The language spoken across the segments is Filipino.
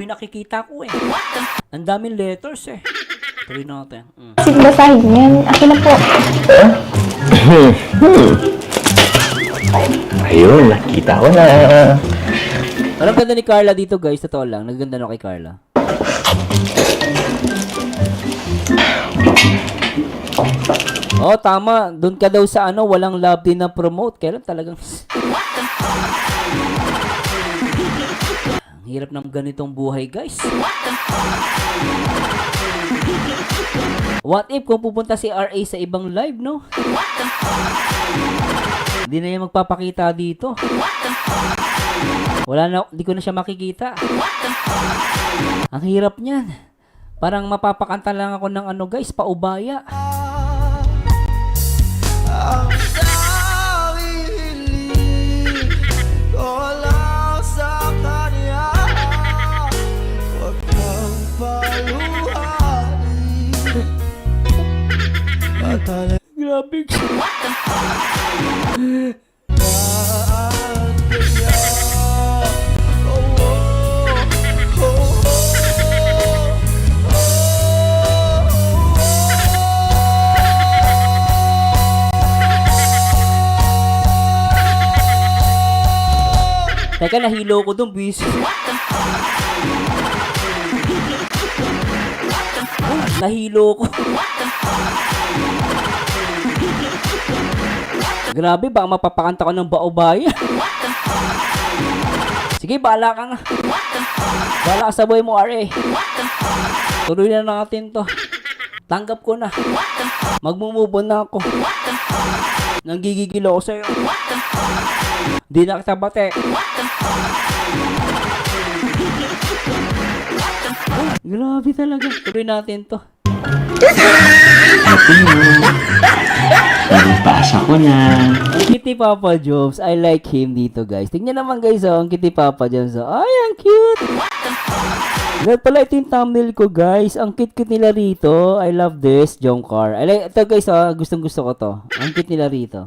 nakikita ko eh. Ang daming letters eh. Tuloy natin. Sige, basahin yan. Akin na po. Ayun, nakita ko na. Parang ganda ni Carla dito guys. Totoo lang. Naganda na kay Carla. Oh, tama. Doon ka daw sa ano, walang love din na promote. Kailan talagang... Ang hirap ng ganitong buhay, guys. What if kung pupunta si RA sa ibang live, no? Hindi na yan magpapakita dito. Wala na, hindi ko na siya makikita. Ang hirap niyan. Parang mapapakanta lang ako ng ano, guys, paubaya. Grabe. Teka, nahilo ko dun, busy. Nahilo ko. Grabe, baka mapapakanta ko ng baobaya. Sige, bahala ka nga. Bahala ka sa buhay mo, RA. Tuloy na natin to. Tanggap ko na. Magmumove on na ako. Nanggigigil ako sa'yo. Di na kita bate. Grabe talaga. Tuloy natin to. Nagpasa ko na. Ang kitty Papa Jobs. I like him dito, guys. Tingnan naman, guys, oh. Ang kitty Papa Jobs. Oh. Ay, ang cute. Ganun pala ito yung thumbnail ko, guys. Ang cute-cute nila rito. I love this, Jomcar. I like, ito, guys, oh. Gustong-gusto ko to. Ang cute nila rito.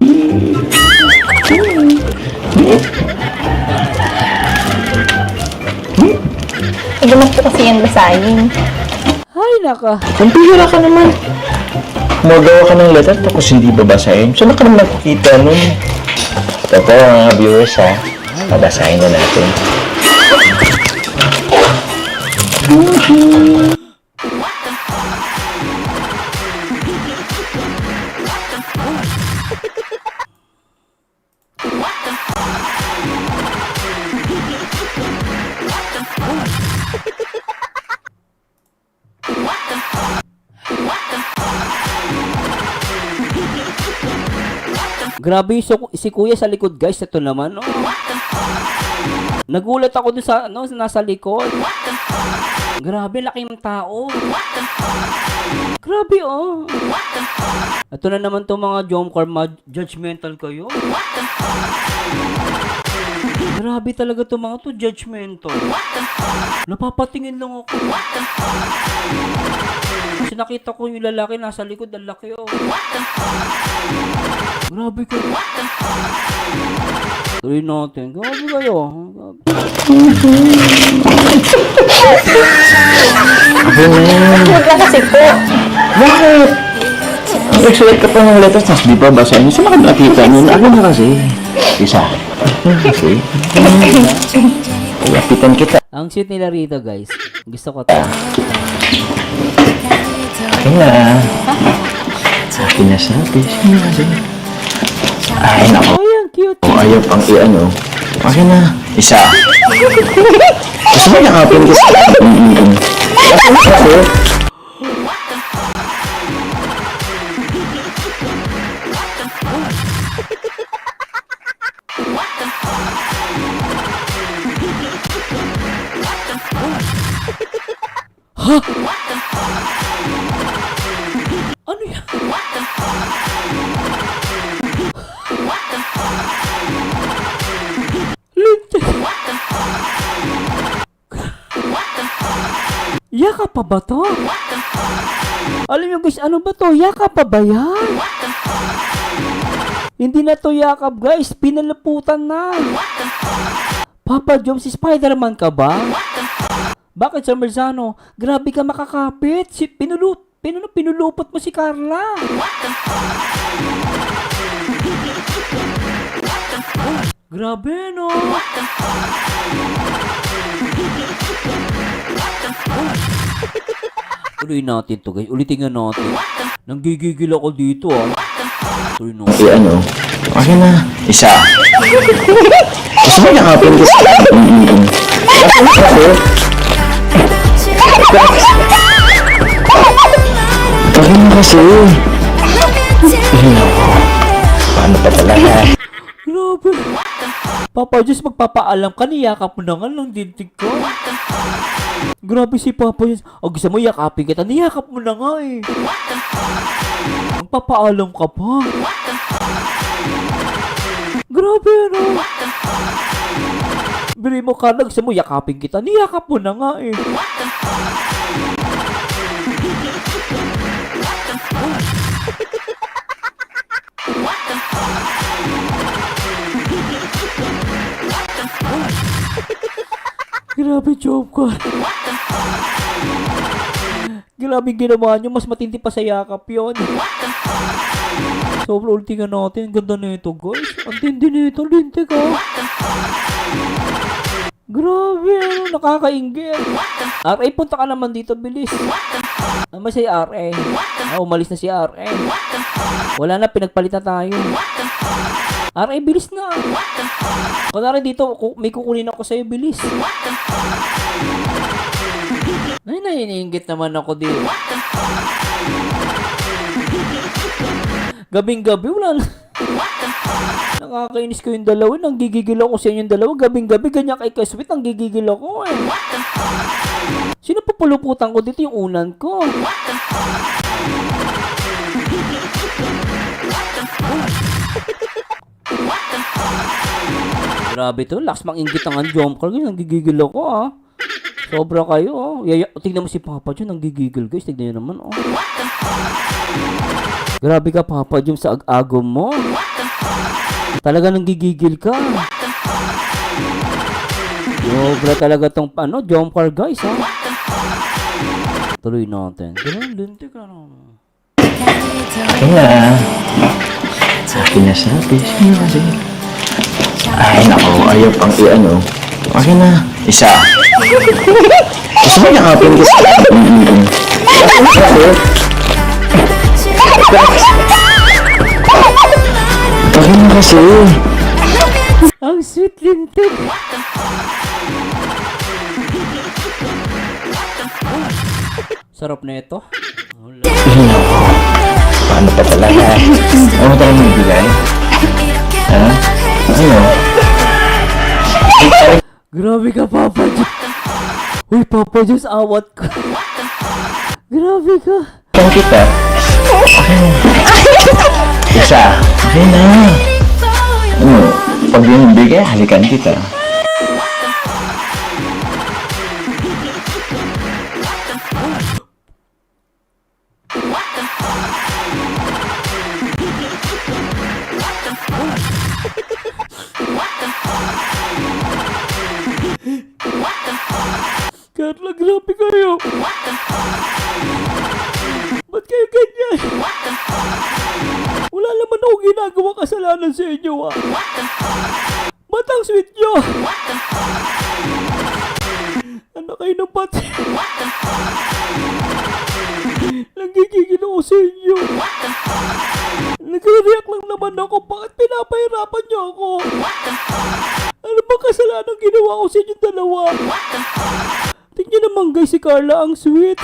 Iganap po kasi yan basahin. Ay, naka. Kumpira ka naman. Magawa ka ng letter tapos hindi babasahin. Saan ka naman nakikita nun? Totoo mga viewers ha. Babasahin na natin. Grabe yung si Kuya sa likod, guys. Ito naman, oh. Nagulat ako dun sa, ano, nasa likod. Grabe, laki ng tao. Grabe, oh. Ito na naman itong mga Jomcar, judgmental kayo. Grabe talaga itong mga to, judgmental. Napapatingin lang ako. Kasi nakita ko yung lalaki nasa likod, ang laki, oh. Grabe kayo. Tuloy natin. Grabe kayo. Huwag lang kasi po. Bakit? Nag-excited ka pa ng letters tapos di pa basahin. Saan ka nakita nun? Ako na kasi. Isa. Kasi. Lapitan kita. Ang cute nila rito, guys. Gusto ko to. Akin na. Akin na sabi. Sino kasi? Ay, nako. Ay, ang cute. O, ayaw pang i-ano. Akin na. Isa. Gusto mo yakapin kasi. Akin na kasi. Ha? Ano yan? Lintes. Yaka pa ba to? Alam nyo guys, ano ba to? Yaka pa ba yan? Hindi na to yakap guys, pinalaputan na. Papa Jom, si Spider-Man ka ba? Bakit, Sir Merzano? Grabe ka makakapit. Pinulupot mo si Carla. Grabe, no? Tuloy natin to, guys. Ulitin nga natin. Nanggigigil ako dito, ah. Tuloy natin. Ano? Akin na. Isa. Gusto mo yakapin ko sa Akin na kasi. Paano pa talaga? Grabe. Papa Diyos, magpapaalam ka, niyakap mo na nga ng dintig ko. Grabe si Papa Diyos. O gusto mo yakapin kita, niyakap mo na nga eh. Magpapaalam ka pa. Grabe, no? Bili mo ka na, gusto mo yakapin kita, niyakap mo na nga eh. Grabe, joke ko. Grabe ginawa nyo. Mas matindi pa sa yakap yun. Sobrang ultingan natin. Ganda na ito, guys. Ang tindi na ito. Lintik, ah. Grabe, ano. Nakakainggit. RA, punta ka naman dito. Bilis. Ano ba si RA? Umalis na si RA. Wala na. Pinagpalitan tayo. RA, bilis na. Kunwari dito, may kukunin ako sa'yo, bilis. Ay, naiinggit naman ako dito. Gabing-gabi, wala na. Nakakainis ko yung dalawa. Nanggigigil ako sa inyong dalawa. Gabing-gabi, ganyan kay Kaswit. Nanggigigil ako eh. Sino papuluputan ko dito? Yung unan ko. Grabe to, lakas manginggit ang jump car, guys. Nanggigigil ako, ah. Sobra kayo, oh. Tignan mo si Papa John, nanggigigil, guys. Tignan nyo naman, oh. Grabe ka, Papa John, sa ag-agom mo. Talaga nanggigigil ka. Sobra talaga tong, jump car, guys, ha. Tuloy natin. Lintik ka naman. Akin na. Akin na siya. Sino kasi? Ay, naku. Ayaw pang i-ano. Akin na. Isa. Gusto mo yakapin ko sa Akin na kasi. Ang sweet, lintik. Sarap na ito. Paano pa talaga? Ano tayo magbigay? Ha? Ano? Grabe ka, Papa Diyos. Uy, Papa Diyos, awat ko. Grabe ka. Kaya kita. Isa. Akin na. Ano? Pag yung bigay, halikan kita. Carla, grabe kayo. Ba't kayo ganyan? Wala naman ako ginagawang kasalanan sa inyo, ah. Ba't ang sweet nyo? Ano kayo ng pati? Nanggigigil ako sa inyo. Nagre-react lang naman ako. Bakit pinapahirapan nyo ako? Ano bang kasalanan ginawa ko sa inyong dalawa? Tingnan naman, guys, si Carla ang sweet.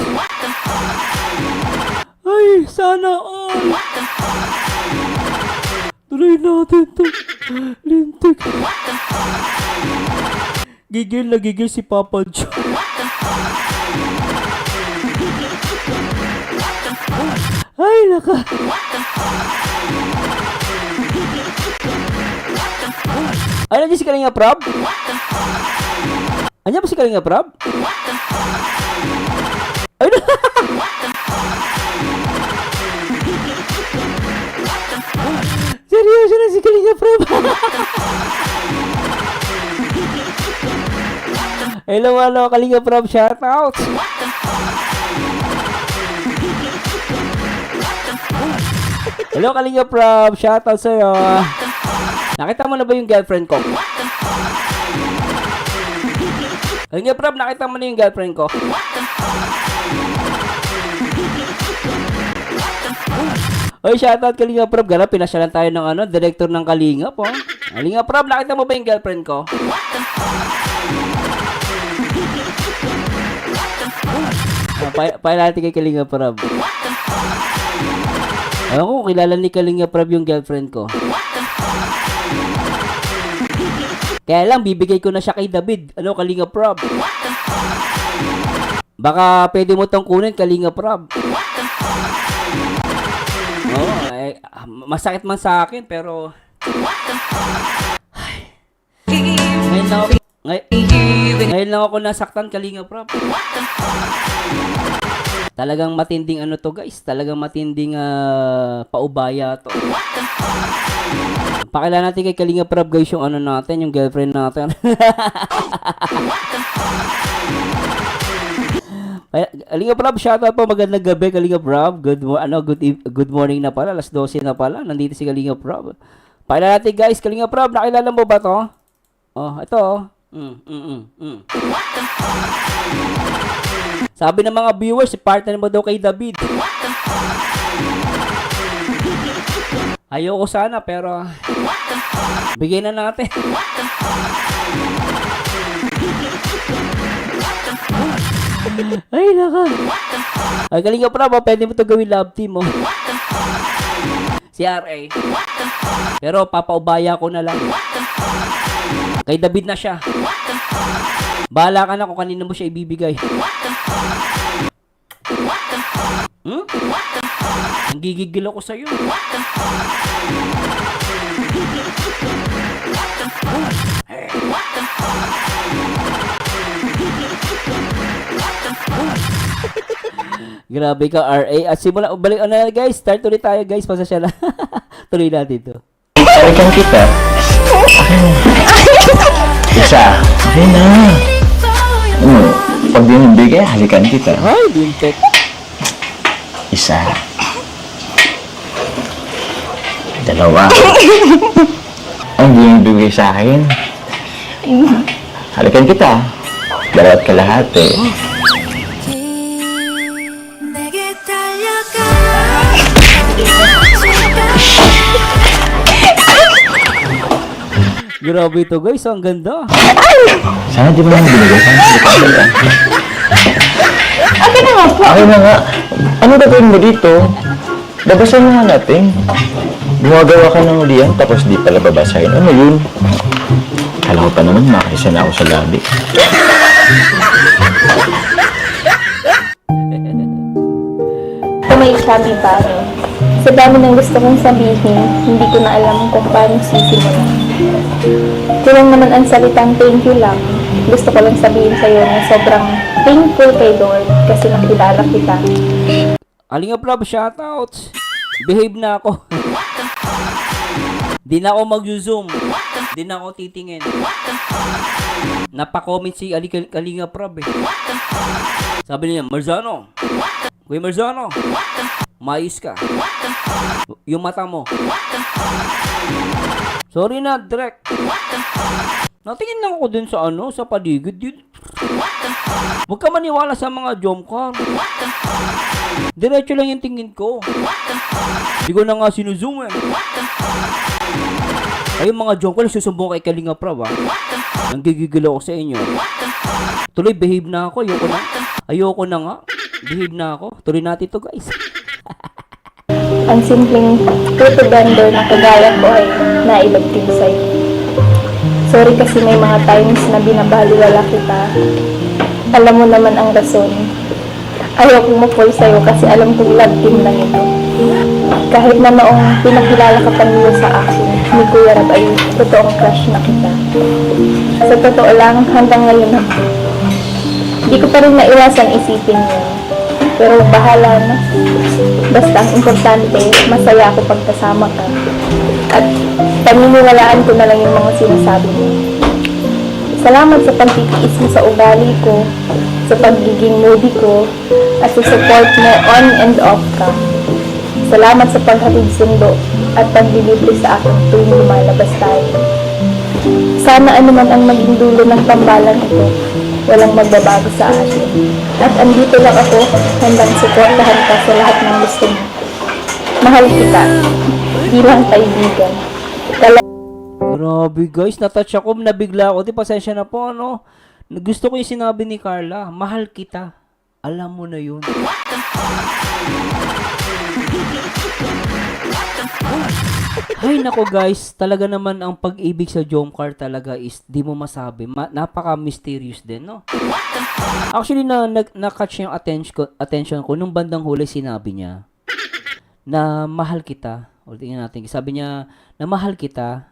Ay, sana all. Tuloy natin to. Lintik. Gigil na gigil si Papa John. Ay, naka. Ay, nandiyan si Kalinga Prab? Andiyan ba si Kalinga Prab? Ay, na. Seryoso na si Kalinga Prab. Hello, Kalinga Prab, shoutout. Hello, Kalinga Prab, shoutout sa'yo. Nakita mo na ba yung girlfriend ko? Kalinga Prab, nakita mo na yung girlfriend ko? Oy, shoutout Kalinga Prab. Gana, pinasyalan tayo ng director ng Kalinga po. Kalinga Prab, nakita mo ba yung girlfriend ko? Natin kay Kalinga Prab. Alam ko, kilala ni Kalinga Prab yung girlfriend ko. Kaya lang, bibigay ko na siya kay David. Kalinga Prab? Baka pwede mo tong kunin, Kalinga Prab. Masakit man sa akin, pero... Ngayon lang ako nasaktan, Kalinga Prab. Talagang matinding to guys. Talagang matinding paubaya to. Pakilala natin kay Kalinga Prab guys yung natin, yung girlfriend natin. Kalinga Prab, shoutout po, magandang gabi Kalinga Prab. Good morning na pala, alas 12 na pala. Nandito si Kalinga Prab. Pakilala natin guys, Kalinga Prab, nakilala mo ba to? Oh, ito oh. Sabi ng mga viewers, si partner mo daw kay David. Ayoko sana, pero bigyan na natin. Ay, naka. Ay, Kalinga Prab, pwede mo ito gawin love team, oh. Si RA. Pero papaubaya ko na lang. Kay David na siya. Bahala ka na kung kanino mo siya ibibigay. Nanggigigil ako sa'yo. Grabe ka, RA. At simula, balik na guys. Start ulit tayo guys. Pasasya na. Tuloy natin ito. Halikan kita. Isa. Okay na. Pag di nabigay, halikan kita. Ay, bintek. Isa. Dalawa. Ang di nabigay sa akin. Halikan kita. Dalawat kalahati. Grabe ito guys, ang ganda. Sana di ba naman binigay? Sana halikan kita. Akin na nga po. Akin na nga. Ano gagawin mo dito? Babasahin na nga natin. Gumagawa ka ng ulian tapos di pala babasahin. Ano yun? Kala ko pa naman makisa na ako sa labi. May sabi pa, sa dami ng gusto kong sabihin, hindi ko na alam kung paano sisimulan. Kulang naman ang salitang thank you lang. Gusto ko lang sabihin sa'yo na sobrang thankful kay Lord kasi nakilala kita. Kalinga Prab, shoutouts. Behave na ako. Di na ako mag-zoom. Di na ako titingin. Napa-comment si Kalinga Prab eh. Sabi niya, Marzano. Kuya Marzano. Mais ka. Yung mata mo. Sorry na, Drek. Natingin lang ako dun sa sa paligid yun. Huwag ka maniwala sa mga jomcar. Diretso lang yung tingin ko. Hindi ko na nga sinuzoom eh. Ay, mga jomcar, susumbong kay Kalinga Prab ah. Nanggigigil ako sa inyo. Tuloy, behave na ako. Ayoko na nga. Behave na ako. Tuloy natin to guys. Ang simpleng photo vendor na kagaya ko ay nailagtin sa'yo. Sorry kasi may mga times na binabaliwala kita. Alam mo naman ang rason. Ayaw kong ma-fall sa'yo kasi alam kong love team lang ito. Kahit na noong pinakilala ka pa niyo sa akin, ni Kuya Rab ay totoong crush na kita. Sa totoo lang, hanggang ngayon hindi ko pa rin naiwasan isipin yun. Pero bahala na. Basta ang importante, masaya ako pagkasama ka. At paniniwalaan ko na lang yung mga sinasabi mo. Salamat sa pagtitiis mo sa ugali ko, sa pagiging moody ko, at sa support mo on and off ka. Salamat sa paghatid sundo at paglilibre sa akin tuwing lumalabas tayo. Sana anuman ang maging dulo ng tambalan ito, walang magbabago sa akin. At andito lang ako, handang suportahan ka sa lahat ng gusto mo. Mahal kita, bilang kaibigan. Grabe guys, natouch ako, nabigla ako. Di pasensya na po, ano. Gusto ko yung sinabi ni Carla, mahal kita. Alam mo na yun. Ay nako guys, talaga naman ang pag-ibig sa Jomcar talaga is di mo masabi. Napaka-mysterious din, no? Actually, na-catch yung attention ko nung bandang huli sinabi niya na mahal kita. Ulitin natin. Sabi niya na mahal kita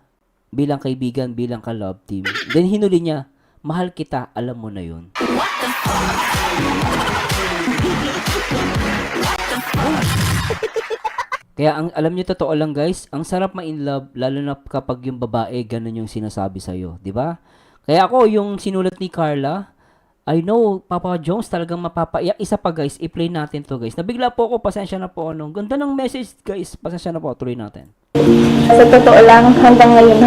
bilang kaibigan, bilang ka-love team. Then hinuli niya, mahal kita, alam mo na yun. Kaya alam niyo totoo lang guys, ang sarap ma-in love lalo na kapag yung babae ganun yung sinasabi sa iyo, 'di ba? Kaya ako yung sinulat ni Carla, I know Papa Jones talagang mapapaiyak. Isa pa guys, i-play natin to guys. Nabigla po ako, pasensya na po ano. Ganda ng message guys, pasensya na po, tuloy natin. Sa totoo lang, hanggang ngayon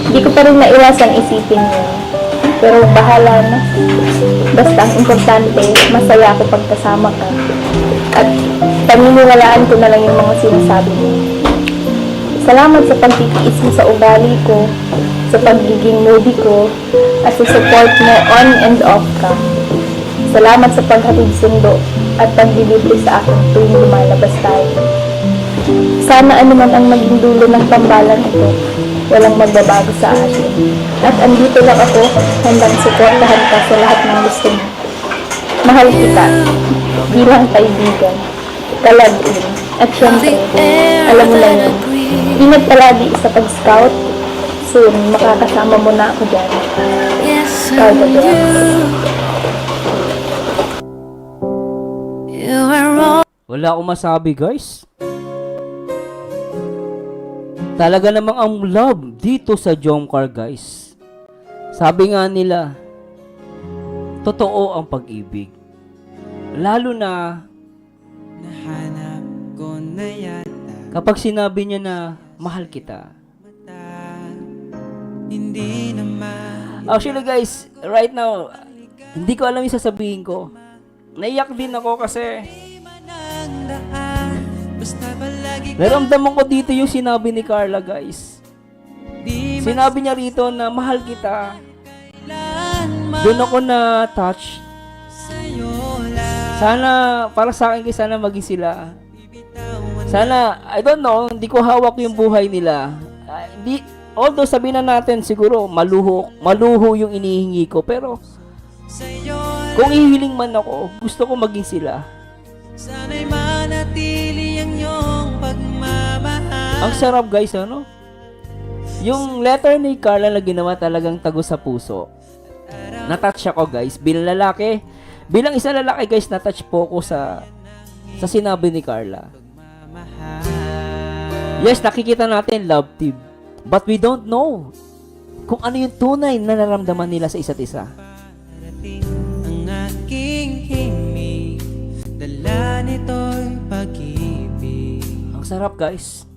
hindi ko pa rin naiwasan isipin yun. Pero bahala na. Basta ang importante, masaya ako pagkasama ka. At paniniwalaan ko na lang yung mga sinasabi mo. Salamat sa pagtitiis mo sa ugali ko, sa pagiging moody ko, at sa support mo on and off ka. Salamat sa paghatid sundo at paglilibre sa akin tuwing lumalabas tayo. Sana anuman ang maging dulo ng tambalan ito, walang magbabago sa akin. At andito lang ako, handang suportahan ka sa lahat ng gusto mo. Mahal kita, bilang kaibigan, kalagin, at syempre, alam mo lang yun. Ingat palagi sa pag-scout. Soon, makakasama mo na ako dyan. Carla Wala akong masabi guys. Talaga namang ang love dito sa Jomcar guys. Sabi nga nila, totoo ang pag-ibig. Lalo na Nahanap ko na yata kapag sinabi niya na mahal kita. Hindi naman Actually guys, right now, hindi ko alam yung sasabihin ko. Naiyak din ako kasi ang daan Basta palagi naramdaman ko dito yung sinabi ni Carla guys. di Sinabi niya rito na mahal kita. malanman Doon ako na touch. sa'yo lang Sana, para sa akin sana maging sila. Bitawan Sana, I don't know, hindi ko hawak yung buhay nila. Hindi, although sabihin na natin siguro maluho yung inihingi ko, pero sa'yo kung ihiling man ako, gusto ko maging sila. Sana'y manatili ang iyong pagmamahal Ang sarap guys, ano? Yung letter ni Carla na ginawa talagang tago sa puso. Na-touch ako guys, bilang lalaki. Bilang isang lalaki guys, na-touch po ako sa sinabi ni Carla. Yes, nakikita natin love team. But we don't know kung ano yung tunay na nararamdaman nila sa isa't isa. Parating ang aking himig Dala nito'y pag-ibig Ang sarap guys.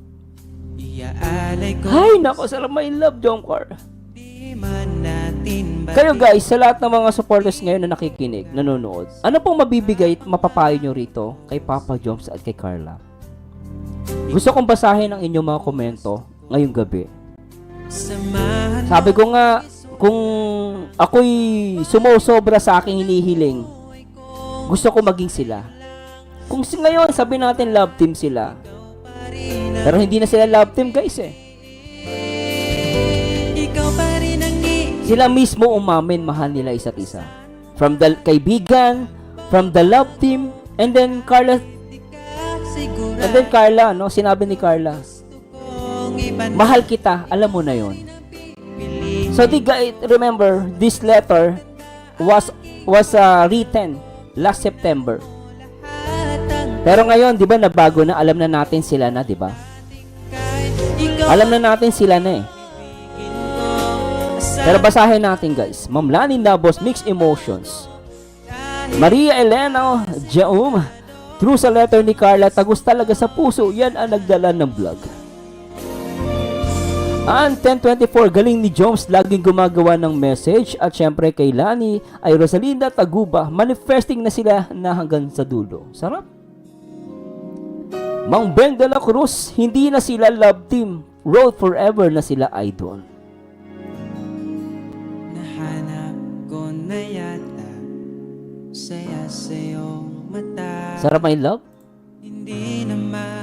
Iaalay ko Ay, nako, sarap may love, Jomcar. Di man natin Kayo guys, sa lahat ng mga supporters ngayon na nakikinig, nanonood, ano pong mabibigay at mapapayo nyo rito kay Papa Joms at kay Carla? Gusto kong basahin ang inyong mga komento ngayong gabi. Samahan Sabi ko nga, kung ako'y sumusobra sa aking hinihiling, gusto ko maging sila. Kung ngayon, sabi natin love team sila. Pero hindi na sila love team guys eh. Ikaw pa rin ang Sila mismo umamin mahal nila isa't isa. From the kaibigan, from the love team, and then Carla, siguro and then Carla, no? Sinabi ni Carla, kong iba na mahal kita, alam mo na yon. So remember, this letter was written last September. Pero ngayon, 'di ba, nabago na, alam na natin sila na, 'di ba? ikaw Alam na natin sila na eh. sa Pero basahin natin guys. Ma'am Lani Nabos, Mixed Emotions. Maria Elena Jaum, true sa letter ni Carla, tagus talaga sa puso, yan ang nagdala ng vlog. Ang 1024, galing ni Joms, laging gumagawa ng message. At syempre kay Lani ay Rosalinda Taguba, manifesting na sila na hanggang sa dulo. Sarap. Mang Beng de la Cruz, hindi na sila love team, road forever na sila idol. Nahanap ko na yata saya sa iyong mata. Sarap my love. Hindi na maita.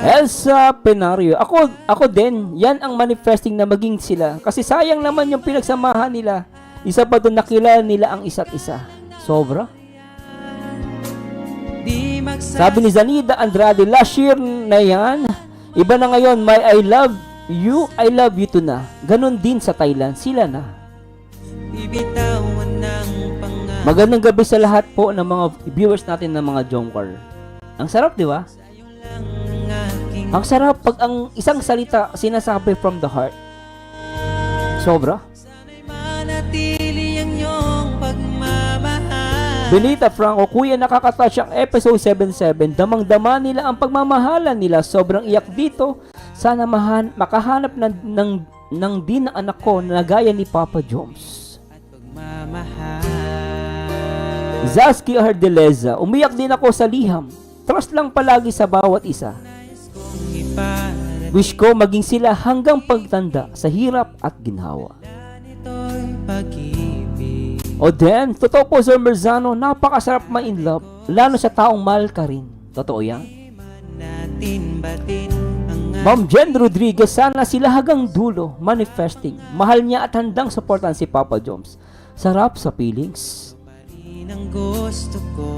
Elsa Penario, ako din, yan ang manifesting na maging sila. Kasi sayang naman yung pinagsamahan nila. Isa pa doon nakilala nila ang isa't isa. Sobra. Di Sabi ni Zanida Andrade, last year na yan, iba na ngayon, may I love you too na. Ganon din sa Thailand, sila na. Bibitawan ng pangarap. Magandang gabi sa lahat po ng mga viewers natin ng mga Jomcar. Ang sarap, di ba? Ang sarap pag ang isang salita sinasabi from the heart. Sobra. Sana'y manatili ang iyong pagmamahal. Benita Franco, kuya, nakakatouch ang episode 77. Damang-dama nila ang pagmamahalan nila. Sobrang iyak dito. Sana makahanap ng din na anak ko na gaya ni Papa Joms. At pagmamahal. Zaski Ardeleza, umiyak din ako sa liham. Trust lang palagi sa bawat isa. Kung iparat Wish ko maging sila hanggang pagtanda sa hirap at ginhawa. nito'y pag-ibig. O then, totoo po Sir Merzano, napakasarap ma-in love, lalo sa taong mahal ka rin. Totoo yan. Natin batin ang Ma'am Jen Rodriguez, sana sila hanggang dulo, manifesting. Mahal niya at handang supportan si Papa Joms. Sarap sa feelings. rin ang gusto ko.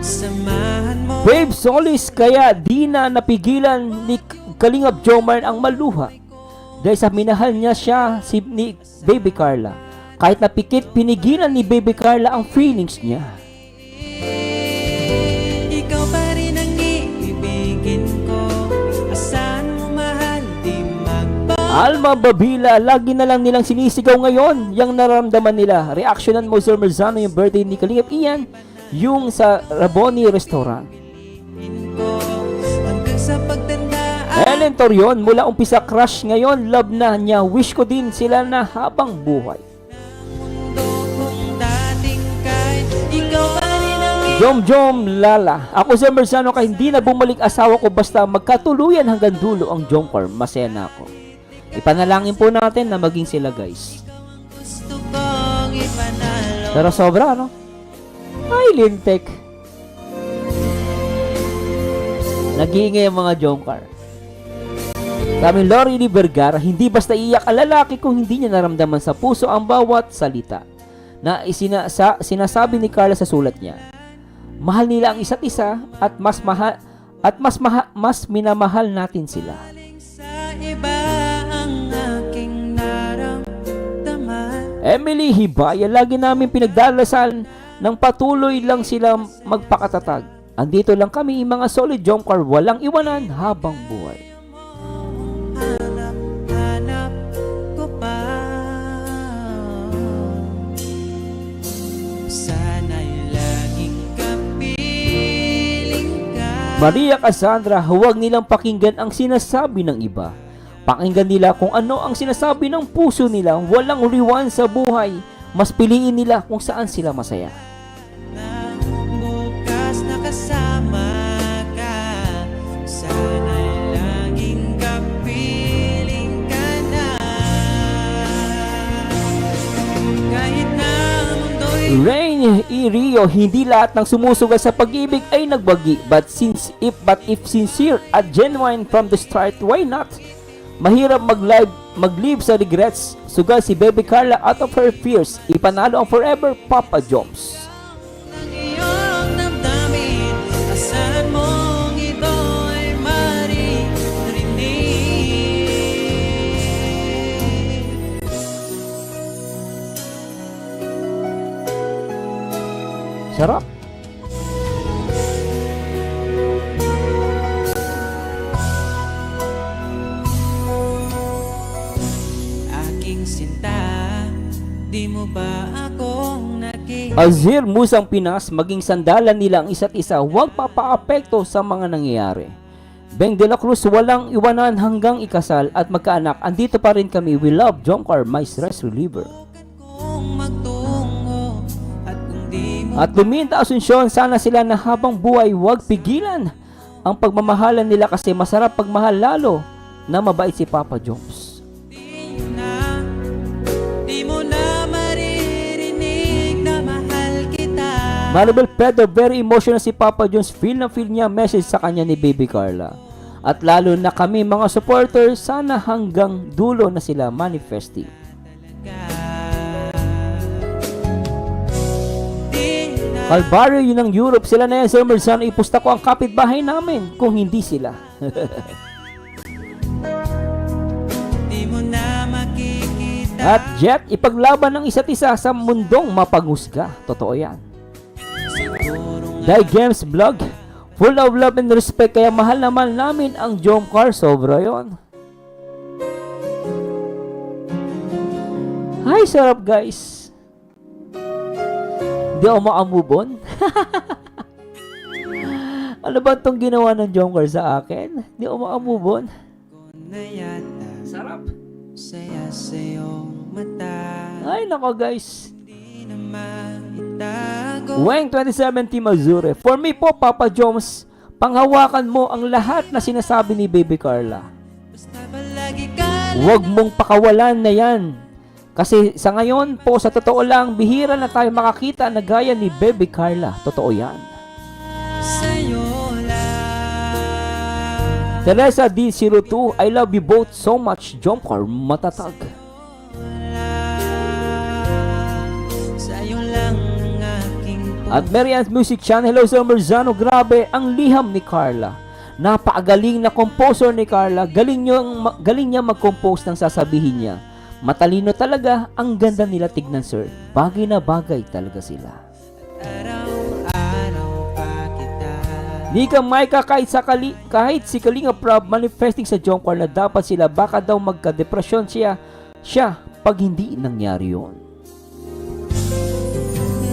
Samahan mo. Babe Solis, kaya di na napigilan ni Kalingap Jomar ang maluha. Dahil sa minahal niya siya ni Baby Carla. Kahit napikit, pinigilan ni Baby Carla ang feelings niya. Ikaw pa rin ang iibigin ko. Asan mo mahal, di magbago. Alma Babila, lagi na lang nilang sinisigaw ngayon yung nararamdaman nila. Reaksyonan mo Sir Merzano yung birthday ni Kalingap Ian, yung sa Raboni Restaurant. Ko hanggang sa pagtanda. Ellen Torion, mula umpisa crush, ngayon love na niya. Wish ko din sila na habang buhay. Mundo kung dating kay ikaw pa rin ang Jom Lala, ako Sir Merzano kaya hindi na bumalik asawa ko basta magkatuluyan hanggang dulo ang Jomcar. Masaya na ako. Ipanalangin po natin na maging sila guys. gusto kong ipanalo. Pero sobra no? Ay, lintek. Nag-iingay ang mga Jomcar. Sabi Lori Lee Vergara, hindi basta iyak ang lalaki kung hindi niya naramdaman sa puso ang bawat salita na sinasabi ni Carla sa sulat niya. Mahal nila ang isa't isa at mas minamahal natin sila. Sa iba ang aking naramdaman. Emily Hibaya, lagi namin pinagdalasan ng patuloy lang sila magpakatatag. Andito lang kami, mga solid Jomcar, walang iwanan habang buhay. Hanap ko pa. Sana'y laging kapiling ka. Maria Cassandra, huwag nilang pakinggan ang sinasabi ng iba. Pakinggan nila kung ano ang sinasabi ng puso nila. Walang rewind sa buhay. Mas piliin nila kung saan sila masaya. Na bukas nakasama ka. Sana'y laging kapiling ka na. Kahit na ang mundo'y Rain E. Rio, hindi lahat ng sumusugal sa pag-ibig ay nagbagi. But if sincere at genuine from the start, why not? Mahirap mag-live sa regrets. Sugal si Baby Carla out of her fears. Ipanalo ang forever Papa Joms. ng iyong damdamin. Asahan mong ito ay maririnig. Sarap. Aking Di mo ba akong nakita? Azir Musang Pinas, maging sandalan nila ang isa't isa, huwag papaapekto sa mga nangyayari. Beng de la Cruz, walang iwanan hanggang ikasal at magkaanak. Andito pa rin kami. We love Jomcar, my stress reliever. Kung magtungo at kung di mo At Luminta Asuncion, sana sila na habang buhay huwag pigilan ang pagmamahalan nila kasi masarap pagmahal lalo na mabait si Papa Joms. na, di mo na maririnig na mahal kita. Maribel Pedro, very emotional si Papa Jones. Feel na feel niya message sa kanya ni Baby Carla. At lalo na kami mga supporters, sana hanggang dulo na sila manifesting. Calvario, yun ang Europe. Sila na yan, Sir Merzano. Ipusta ko ang kapitbahay namin kung hindi sila. Di mo na makikita. At Jet, ipaglaban ng isa't isa sa mundong mapangusga. Totoo yan. Die Games Vlog, full of love and respect, kaya mahal naman namin ang Jomcar. Sobra yon. Hi, sarap guys. Di ako makamubon. Ano ba itong ginawa ng Jomcar sa akin? Di ako makamubon. Na yata Sarap. saya sa iyong mata. Ay, nako guys. Di na maitago. Weng 2017 Mazure. For me po, Papa Joms, panghawakan mo ang lahat na sinasabi ni Baby Carla. Basta palagi ka Huwag mong pakawalan na yan. Kasi sa ngayon po, sa totoo lang, bihira na tayo makakita na gaya ni Baby Carla. Totoo yan. sa'yo lang. Teresa D02, I love you both so much. Jomcar, matatag. Sa'yo lang ang aking At Marian's Music Channel, hello Sir Merzano. Grabe, ang liham ni Carla. Napakagaling na composer ni Carla. Galing niya mag-compose ng sasabihin niya. Matalino talaga, ang ganda nila tignan sir. Bagay na bagay talaga sila. araw-araw pa kita. Nika Maika, kahit si Kalinga Prab manifesting sa Jomcar na dapat sila, baka daw magka-depresyon siya pag hindi nangyari yon.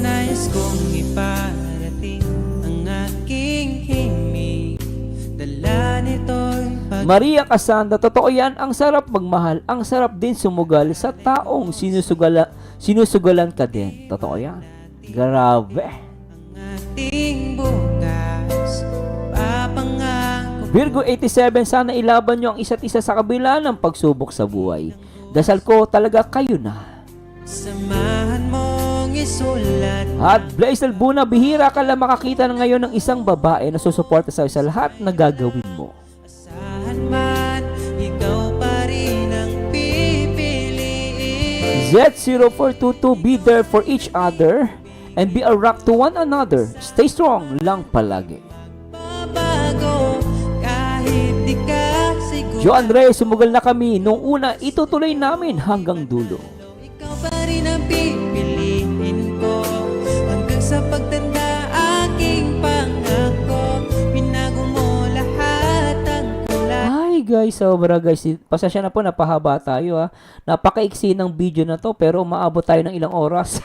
Nais kong iparating ang aking himig. Dala nito'y Maria Casanda, totoo yan, ang sarap magmahal, ang sarap din sumugal sa taong sinusugalan ka din. Totoo yan. Grabe. ating bukas. Papangako Virgo 87, sana ilaban nyo ang isa't isa sa kabila ng pagsubok sa buhay. Dasal ko talaga kayo na. samahan mong isulat. At Blaze Albuna, bihira ka lang makakita na ngayon ng isang babae na susuporta sa lahat na gagawin mo. Asahan man, ikaw pa rin ang pipiliin. Z0422, be there for each other and be a rock to one another. Stay strong lang palagi. Babago kahit di ka siguro. Joan Reyes, sumugal na kami. Nung una, itutuloy namin hanggang dulo. Ikaw pa rin ang pipiliin ko hanggang sa pagtanda aking pangako. Binago mo lahat ang kulay. Ay guys, sobra guys. Pasensya na po, napahaba tayo ha. Napakaiksi ng video na to pero maabot tayo ng ilang oras.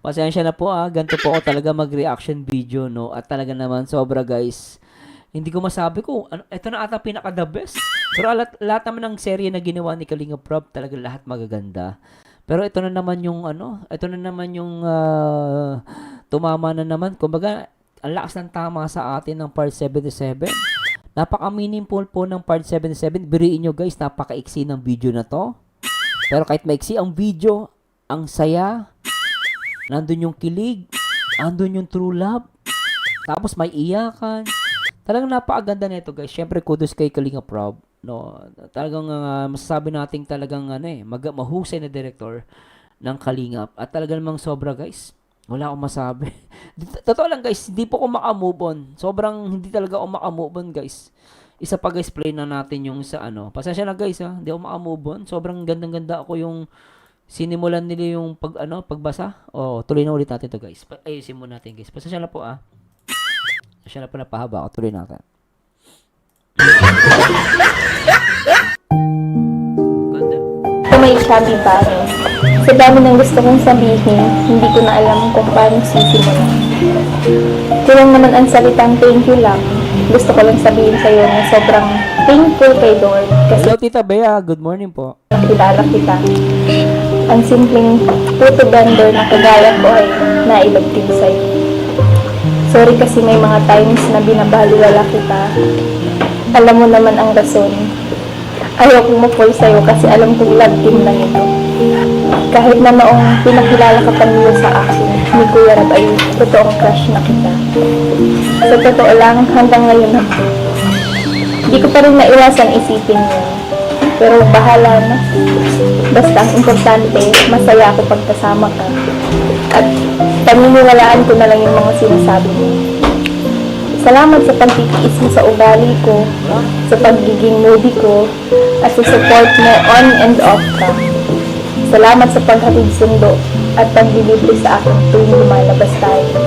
Pasensya na po ganito po ako talaga mag-reaction video no. At talaga naman sobra guys. Hindi ko masabi ko, ito na ata pinaka the best. Pero lahat naman ng serye na ginawa ni Kalinga Prab, talaga lahat magaganda. Pero ito na naman yung tumama na naman. Kumbaga, ang lakas ng tama sa atin ng part 77. Napaka-meaningful po ng part 77. Biriin nyo guys, napaka-iksi ng video na to. Pero kahit maiksi ang video, ang saya, nandun yung kilig, nandun yung true love, tapos may iyakan. Talagang napakaganda nito guys. Syempre kudos kay Kalinga Prab. No, talagang masasabi nating talagang mahusay na director ng Kalingap. At talagang namang sobra guys. Wala akong masabi. Totoo lang guys, hindi po ako makamove on. Sobrang hindi talaga ako makamove on guys. Isa pa guys, play na natin yung sa Pasensya na guys ha, hindi ako makamove on. Sobrang gandang-ganda ako yung sinimulan nila yung pagbasa. Tuloy na ulit natin to guys. Ayusin mo natin guys. Pasensya na po Pasensya na po, napahaba ako. Tuloy natin. Kung may may chubby bunny. Sa dami ng gusto kong sabihin, hindi ko na alam kung paano sisimulan. Kulang naman ang salitang thank you lang. Gusto ko lang sabihin sa'yo na sobrang thankful kay Lord kasi Hello, Tita Bea. Good morning po. kilala kita. Ang simpleng puto vendor na kagaya ko ay nailagtin sa'yo. Sorry kasi may mga times na binabaliwala kita. Alam mo naman ang rason. Ayaw kong ma-fall sa'yo kasi alam kong love team lang ito. Kahit na noong pinakilala ka pa niyo sa akin, ni Kuya Rab ay totoong crush na kita. Sa totoo lang, hanggang ngayon ako. Hindi ko pa rin naiwasan isipin yun. Pero bahala na. Basta ang importante, masaya ako pagkasama ka. At paniniwalaan ko na lang yung mga sinasabi mo. Salamat sa pagtitiis mo sa ugali ko, sa pagiging moody ko, at sa support mo on and off ka. Salamat sa paghatid sundo at paglilibre sa akin tuwing lumalabas tayo.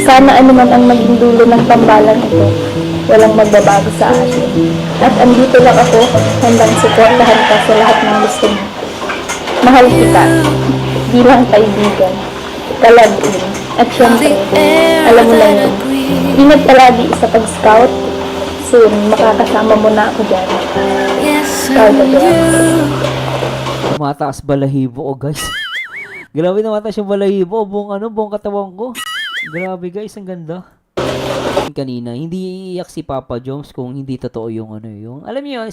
Sana anuman ang maging dulo ng tambalan ito, walang magbabago sa atin. At andito lang ako, handang suportahan ka sa lahat ng gusto mo. Mahal kita, bilang kaibigan, kalagin, at syempre, alam mo lang yun. Ingat palagi sa pag-scout. Soon, makakasama mo na ako dyan. Carla Diaz. Mataas balahibo ko, guys. Grabe na mataas yung balahibo. Buong katawan ko. Grabe, guys. Ang ganda. Kanina, hindi iiyak si Papa Jones kung hindi totoo yung yung alam niyo,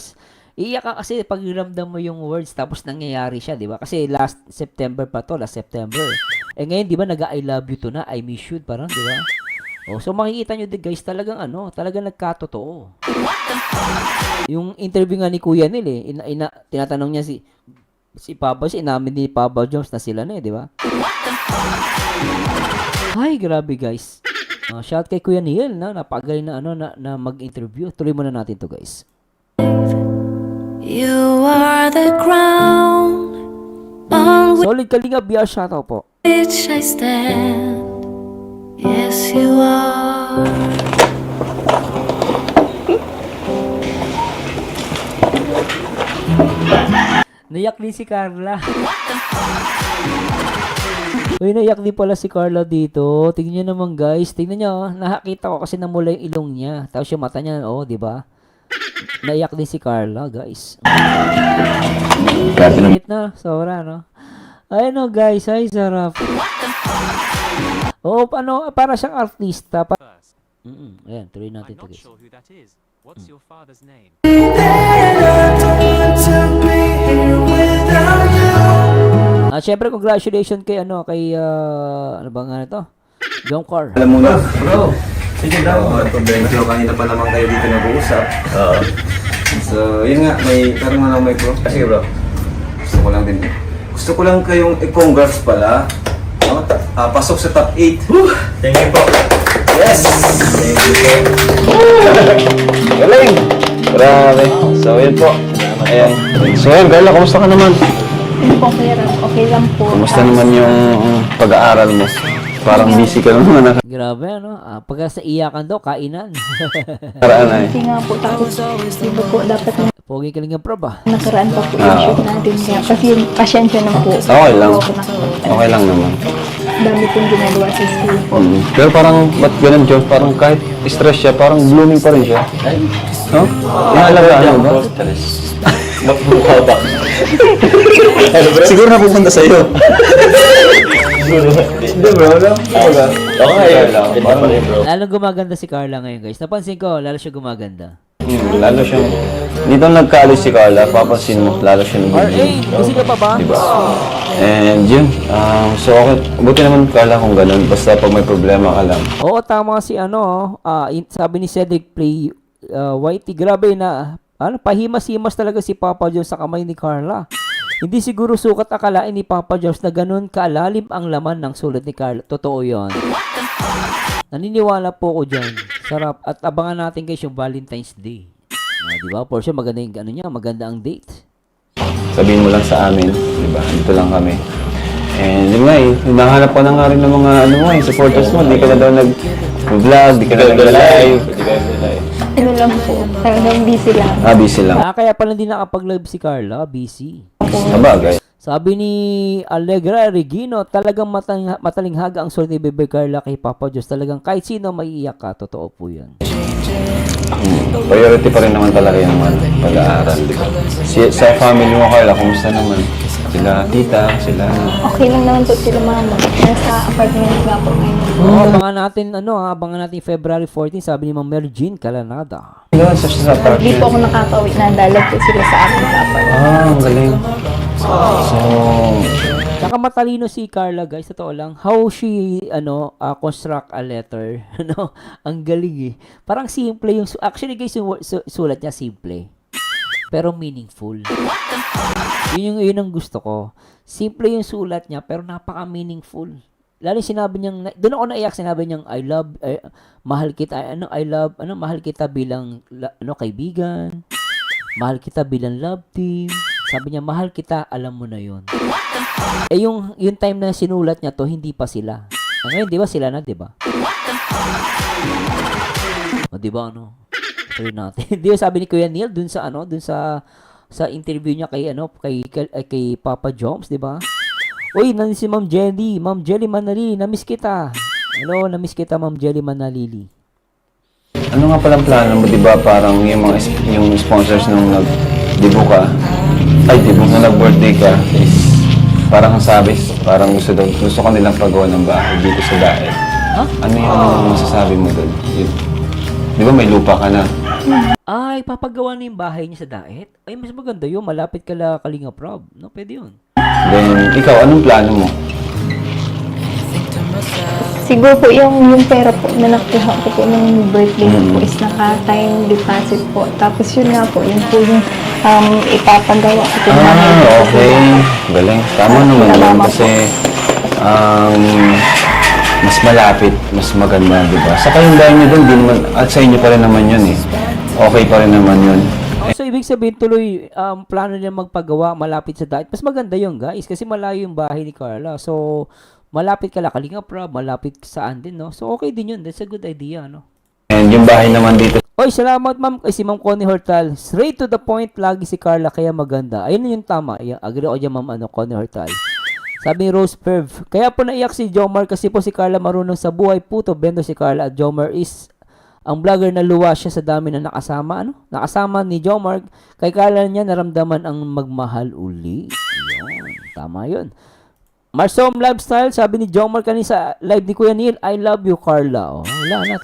iiyak ka kasi pag ramdam mo yung words tapos nangyayari siya, di ba? Kasi last September. Eh ngayon, di ba, I love you to na, I miss you, parang, di ba? Oh, so makikita nyo din, guys, talagang talagang nagkatotoo. Yung interview nga ni Kuya Nil, tinatanong niya si Papa, inamin ni Papa Jones na sila na, di ba? Ay, grabe, guys. Shout kay Kuya Neil, napagaling na na mag-interview. Tuloy muna natin to, guys. You are the ground on Solid Kalinga, biya shoutout po. which I stand. Yes, you are. Naiyak din si Carla. Uy, naiyak din pala si Carla dito. Tingnan nyo naman, guys. Tingnan nyo, nakakita ko kasi namula yung ilong niya. Tapos yung mata niya, di ba? Naiyak din si Carla, guys. Sakit na, sobra, no? Ay, no, guys. Ay, sarap. Oh, para siyang artista. Ayan, tuloy natin to, guys. Sure who that is. What's your father's name? Syempre, congratulations kay ano ba nga ito? John Carr. Alam mo na, bro. Sige daw. Medyo kanina pa naman kayo dito nag-uusap. Oo. So, yun nga, karoon nga lang may bro. Sige bro. Gusto ko lang kayong i-congrats pala. No? Pasok sa top 8. Thank you po. Yes! Thank you po. Galing! Grabe. So, yun po. Ayan. So, yun, Carla, kumusta ka naman? Hindi po Kuya Rab, okay lang po. Kumusta naman yung pag-aaral mo? Parang busy ka naman Grabe, pagka sa iyakan daw, kainan. nakaraan na eh. Kasi nga po, tapos iba po dapat na Pogi Kalinga Pro ba? nakaraan pa po yung shoot natin. Kaya, kasi yung pasyensya na po. Okay lang. Ako nakaraan. Okay lang naman. Dami pong ginagawa sa school po. Pero parang, ba't ganun, Jones? Parang kahit stress siya, parang blooming pa rin siya. No? Inaalagaan mo ba? Magbuka ba? Siguro napupunta sa'yo. Hindi bro, alam ko ba? Okay lang. Parang Lalong gumaganda si Carla ngayon, guys. Napansin ko, lalo siya gumaganda. lalo siyang, dito nagka-alis si Carla, papansin mo, lalo siya RA, nag-ibig. gusto ka pa ba? Diba? And yun, so okay, buti naman Carla kung ganun, basta pag may problema ka lang. Oo, tama si sabi ni Cedric Play Whitey, grabe na, pahimas-himas talaga si Papa Jones sa kamay ni Carla. Hindi siguro sukat akalain ni Papa Jones na ganun kaalalim ang laman ng sulat ni Carla. Totoo yon. Naniniwala po ko dyan. Sarap. At abangan natin guys yung Valentine's Day. Di ba? For sure, maganda yung maganda ang date. Sabihin mo lang sa amin, di ba? Dito lang kami. And yun nga hinahanap ko na nga rin ng mga supporters mo. Di ka na daw nag-vlog, di ka na nag-live. Ano lang po, talagang busy lang. Busy lang. Kaya pala hindi nakapag-live si Carla. Busy. Sabagay. Sabi ni Allegra Regino, talagang matalinghaga ang sulat ni Bebe Carla kay Papa Diyos. Talagang kahit sino maiiyak ka. Totoo po yan. Priority pa rin naman talaga yung pag-aaral, di ba? Sa family mo, Carla, kumusta naman? Sila tita, sila... Okay lang naman po sila mama. Nasa apartment nga po ngayon. Abangan natin February 14, sabi ni Ma'am Mary Jean Calanada. Yun, sa Hindi po ako nakakauwi. Nadalag po sila sa akin sa apartment. ang galing. So, Tsaka matalino si Carla, guys. Totoo lang. How she, construct a letter. Ang galing eh. Parang simple yung... Actually, guys, yung sulat niya simple. Pero meaningful. Yun ang gusto ko. Simple yung sulat niya, pero napaka-meaningful. Lalo sinabi niyang... Doon ako naiyak, sinabi niyang, mahal kita bilang, kaibigan. Mahal kita bilang love team. Sabi niya, mahal kita, alam mo na yun. Yung time na sinulat niya to, hindi pa sila. Ngayon, di ba sila na, di ba? O, di ba, Tuloy natin. Di ba sabi ni Kuya Neil, dun sa interview niya kay Papa Joms, di ba? Uy, nandun si Ma'am Jelly. Ma'am Jelly Manalili, namiss kita. Hello, namiss kita, Ma'am Jelly Manalili. ano nga palang plano mo, di ba? Parang yung sponsors nung nag-dibo ka, nung nag-birthday ka, is parang sabi, parang gusto ko nilang pagawa ng bahay dito sa Daet. Huh? Ano yung masasabi mo doon? Di ba may lupa ka na? Ay, papagawa na yung bahay niya sa Daet? Ay, mas maganda yun. Malapit ka la Kalinga Prob. No, pwede yun. Then, ikaw, anong plano mo? Siguro po yung pera po na nakuha ko po nung birthday ko po is naka-time deposit po. Tapos yun nga po, yun po yung ipapagawa ko po. Okay. Galing. Tama naman yun kasi mas malapit, mas maganda, di ba? Sa kayong dahil nyo doon, di naman, at sa inyo pa rin naman yun eh. Okay pa rin naman yun. So, ibig sabihin tuloy, plano niya magpagawa malapit sa Daet. Mas maganda yun, guys, kasi malayo yung bahay ni Carla. So, malapit ka la Kalinga Prob, malapit saan din, no? So, okay din yun. That's a good idea, no? And yung bahay naman dito, Oy, salamat ma'am kay si Ma'am Connie Hortal. Straight to the point lagi si Carla kaya maganda. Ayun yung tama. Agree ako dyan ma'am Connie Hortal. Sabi ni Rose Perv, kaya po naiyak si Jomar kasi po si Carla marunong sa buhay puto. Bendo si Carla at Jomar is ang vlogger na luwa siya sa dami na nakasama. Nakasama ni Jomar. Kay Carla niya naramdaman ang magmahal uli. Ayun, tama yun. Marsom Lifestyle, sabi ni Jomar kanina sa live ni Kuya Neil, I love you Carla. Oh, wala na.